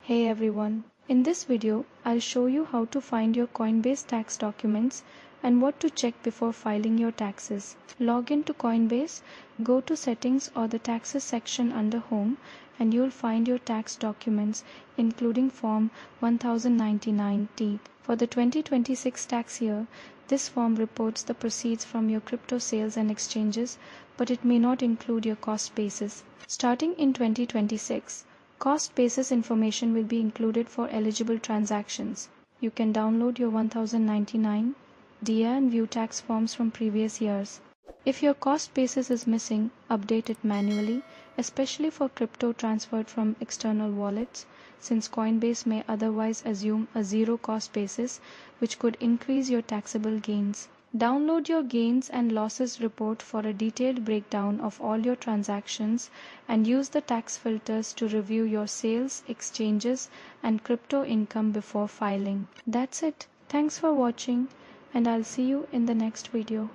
Hey everyone, in this video I'll show you how to find your Coinbase tax documents and what to check before filing your taxes. Log in to Coinbase, go to settings or the taxes section under home and you'll find your tax documents including form 1099-T. For the 2026 tax year, this form reports the proceeds from your crypto sales and exchanges, but it may not include your cost basis. Starting in 2026, cost basis information will be included for eligible transactions. You can download your 1099 DA and view tax forms from previous years. If your cost basis is missing, update it manually, especially for crypto transferred from external wallets, since Coinbase may otherwise assume a zero cost basis, which could increase your taxable gains. Download your gains and losses report for a detailed breakdown of all your transactions and use the tax filters to review your sales, exchanges, and crypto income before filing. That's it. Thanks for watching, and I'll see you in the next video.